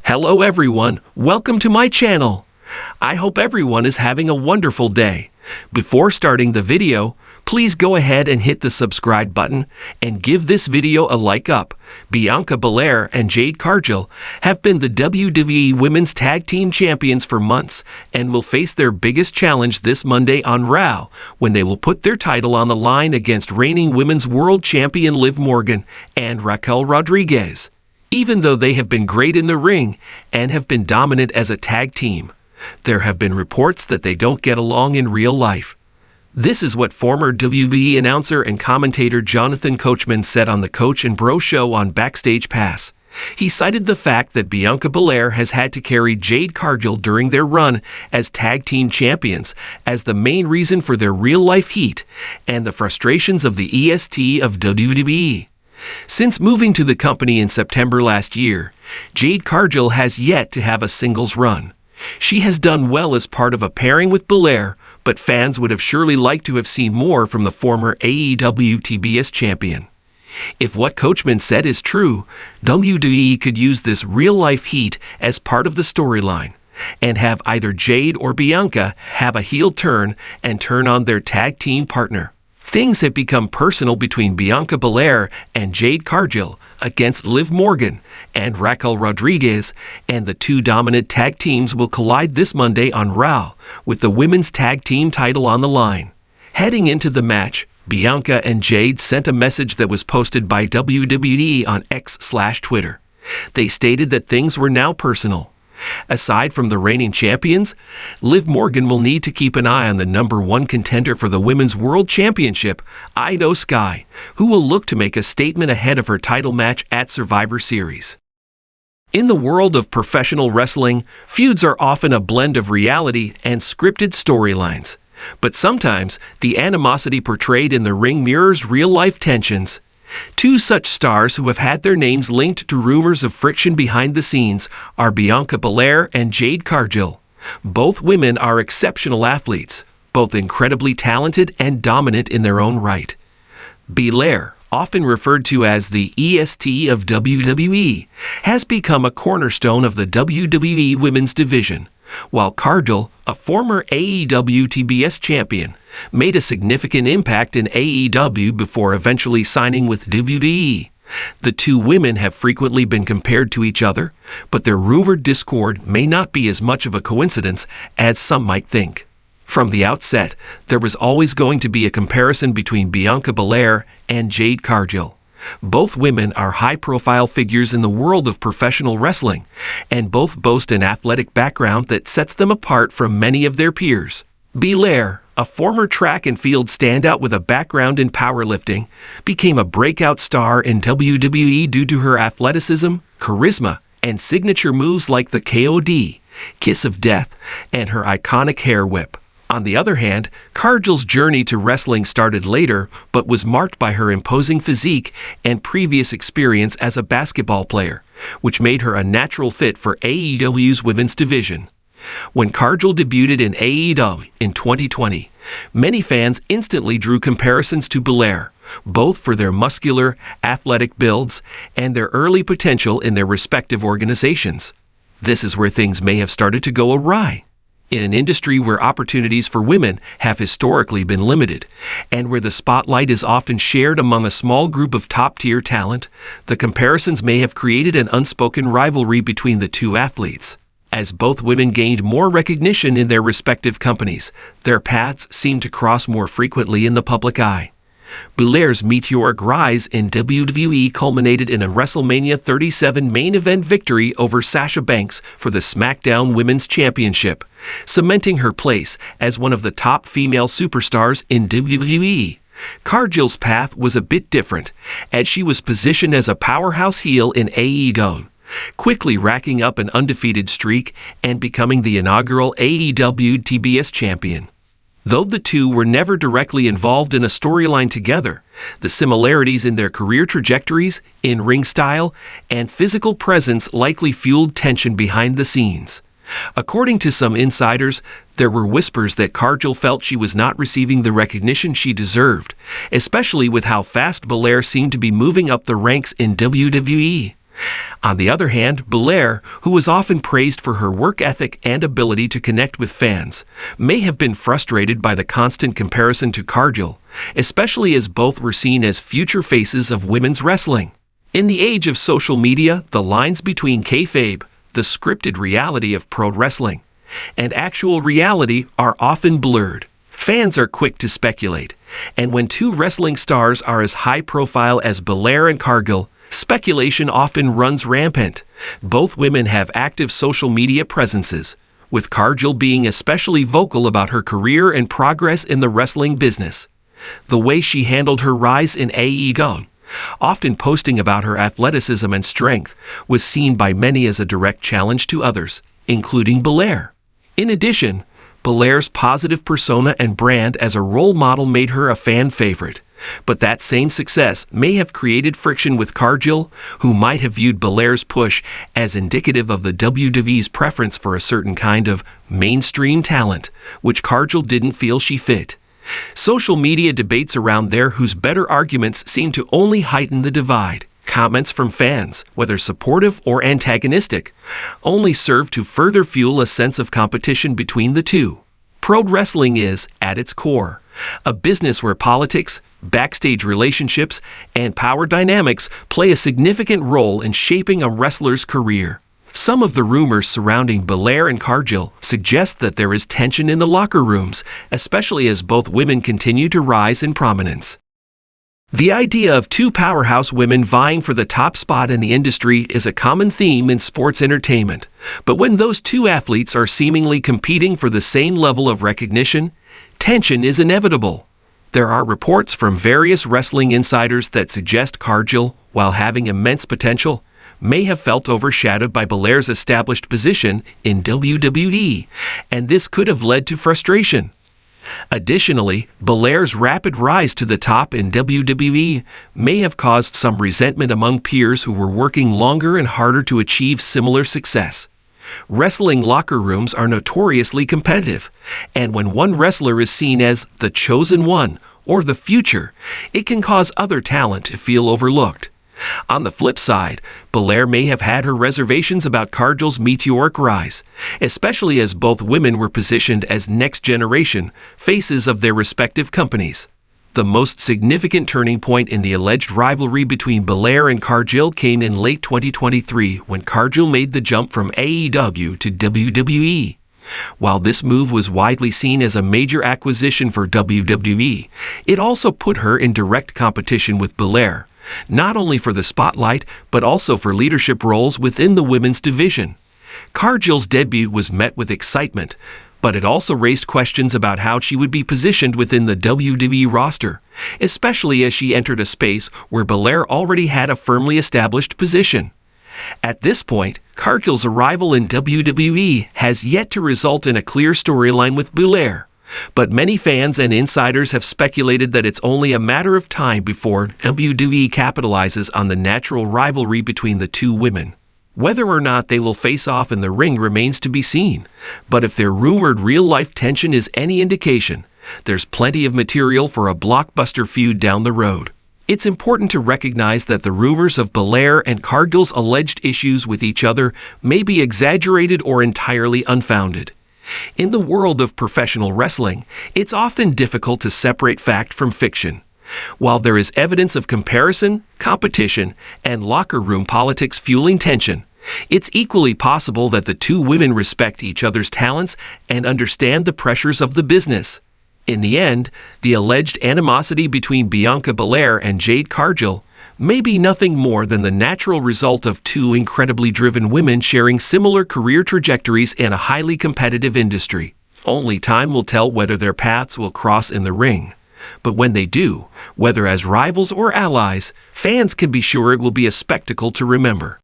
Hello everyone, welcome to my channel. I hope everyone is having a wonderful day. Before starting the video, please go ahead and hit the subscribe button and give this video a like up. Bianca Belair and Jade Cargill have been the WWE Women's Tag Team Champions for months and will face their biggest challenge this Monday on Raw when they will put their title on the line against reigning Women's World Champion Liv Morgan and Raquel Rodriguez. Even though they have been great in the ring and have been dominant as a tag team, there have been reports that they don't get along in real life. This is what former WWE announcer and commentator Jonathan Coachman said on the Coach and Bro show on Backstage Pass. He cited the fact that Bianca Belair has had to carry Jade Cargill during their run as tag team champions as the main reason for their real-life heat and the frustrations of the EST of WWE. Since moving to the company in September last year, Jade Cargill has yet to have a singles run. She has done well as part of a pairing with Belair, but fans would have surely liked to have seen more from the former AEW TBS champion. If what Coachman said is true, WWE could use this real-life heat as part of the storyline, and have either Jade or Bianca have a heel turn and turn on their tag team partner. Things have become personal between Bianca Belair and Jade Cargill against Liv Morgan and Raquel Rodriguez, and the two dominant tag teams will collide this Monday on Raw with the women's tag team title on the line. Heading into the match, Bianca and Jade sent a message that was posted by WWE on X/Twitter. They stated that things were now personal. Aside from the reigning champions, Liv Morgan will need to keep an eye on the #1 contender for the Women's World Championship, Io Sky, who will look to make a statement ahead of her title match at Survivor Series. In the world of professional wrestling, feuds are often a blend of reality and scripted storylines. But sometimes, the animosity portrayed in the ring mirrors real-life tensions. Two such stars who have had their names linked to rumors of friction behind the scenes are Bianca Belair and Jade Cargill. Both women are exceptional athletes, both incredibly talented and dominant in their own right. Belair, often referred to as the EST of WWE, has become a cornerstone of the WWE Women's Division, while Cargill, a former AEW TBS champion, made a significant impact in AEW before eventually signing with WWE. The two women have frequently been compared to each other, but their rumored discord may not be as much of a coincidence as some might think. From the outset, there was always going to be a comparison between Bianca Belair and Jade Cargill. Both women are high-profile figures in the world of professional wrestling, and both boast an athletic background that sets them apart from many of their peers. Belair, a former track and field standout with a background in powerlifting, became a breakout star in WWE due to her athleticism, charisma, and signature moves like the KOD, Kiss of Death, and her iconic hair whip. On the other hand, Cargill's journey to wrestling started later, but was marked by her imposing physique and previous experience as a basketball player, which made her a natural fit for AEW's women's division. When Cargill debuted in AEW in 2020, many fans instantly drew comparisons to Belair, both for their muscular, athletic builds and their early potential in their respective organizations. This is where things may have started to go awry. In an industry where opportunities for women have historically been limited, and where the spotlight is often shared among a small group of top-tier talent, the comparisons may have created an unspoken rivalry between the two athletes. As both women gained more recognition in their respective companies, their paths seemed to cross more frequently in the public eye. Belair's meteoric rise in WWE culminated in a WrestleMania 37 main event victory over Sasha Banks for the SmackDown Women's Championship, cementing her place as one of the top female superstars in WWE. Cargill's path was a bit different, as she was positioned as a powerhouse heel in AEW, quickly racking up an undefeated streak and becoming the inaugural AEW TBS champion. Though the two were never directly involved in a storyline together, the similarities in their career trajectories, in-ring style, and physical presence likely fueled tension behind the scenes. According to some insiders, there were whispers that Cargill felt she was not receiving the recognition she deserved, especially with how fast Belair seemed to be moving up the ranks in WWE. On the other hand, Belair, who was often praised for her work ethic and ability to connect with fans, may have been frustrated by the constant comparison to Cargill, especially as both were seen as future faces of women's wrestling. In the age of social media, the lines between kayfabe, the scripted reality of pro wrestling, and actual reality are often blurred. Fans are quick to speculate, and when two wrestling stars are as high profile as Belair and Cargill, speculation often runs rampant. Both women have active social media presences, with Cargill being especially vocal about her career and progress in the wrestling business. The way she handled her rise in AEW, often posting about her athleticism and strength, was seen by many as a direct challenge to others, including Belair. In addition, Belair's positive persona and brand as a role model made her a fan favorite. But that same success may have created friction with Cargill, who might have viewed Belair's push as indicative of the WWE's preference for a certain kind of mainstream talent, which Cargill didn't feel she fit. Social media debates around there whose better arguments seem to only heighten the divide. Comments from fans, whether supportive or antagonistic, only serve to further fuel a sense of competition between the two. Pro wrestling is, at its core, a business where politics, backstage relationships, and power dynamics play a significant role in shaping a wrestler's career. Some of the rumors surrounding Belair and Cargill suggest that there is tension in the locker rooms, especially as both women continue to rise in prominence. The idea of two powerhouse women vying for the top spot in the industry is a common theme in sports entertainment. But when those two athletes are seemingly competing for the same level of recognition, tension is inevitable. There are reports from various wrestling insiders that suggest Cargill, while having immense potential, may have felt overshadowed by Belair's established position in WWE, and this could have led to frustration. Additionally, Belair's rapid rise to the top in WWE may have caused some resentment among peers who were working longer and harder to achieve similar success. Wrestling locker rooms are notoriously competitive, and when one wrestler is seen as the chosen one or the future, it can cause other talent to feel overlooked. On the flip side, Belair may have had her reservations about Cargill's meteoric rise, especially as both women were positioned as next-generation faces of their respective companies. The most significant turning point in the alleged rivalry between Belair and Cargill came in late 2023 when Cargill made the jump from AEW to WWE. While this move was widely seen as a major acquisition for WWE, it also put her in direct competition with Belair, not only for the spotlight, but also for leadership roles within the women's division. Cargill's debut was met with excitement, but it also raised questions about how she would be positioned within the WWE roster, especially as she entered a space where Belair already had a firmly established position. At this point, Cargill's arrival in WWE has yet to result in a clear storyline with Belair. But many fans and insiders have speculated that it's only a matter of time before WWE capitalizes on the natural rivalry between the two women. Whether or not they will face off in the ring remains to be seen, but if their rumored real-life tension is any indication, there's plenty of material for a blockbuster feud down the road. It's important to recognize that the rumors of Belair and Cargill's alleged issues with each other may be exaggerated or entirely unfounded. In the world of professional wrestling, it's often difficult to separate fact from fiction. While there is evidence of comparison, competition, and locker room politics fueling tension, it's equally possible that the two women respect each other's talents and understand the pressures of the business. In the end, the alleged animosity between Bianca Belair and Jade Cargill may be nothing more than the natural result of two incredibly driven women sharing similar career trajectories in a highly competitive industry. Only time will tell whether their paths will cross in the ring. But when they do, whether as rivals or allies, fans can be sure it will be a spectacle to remember.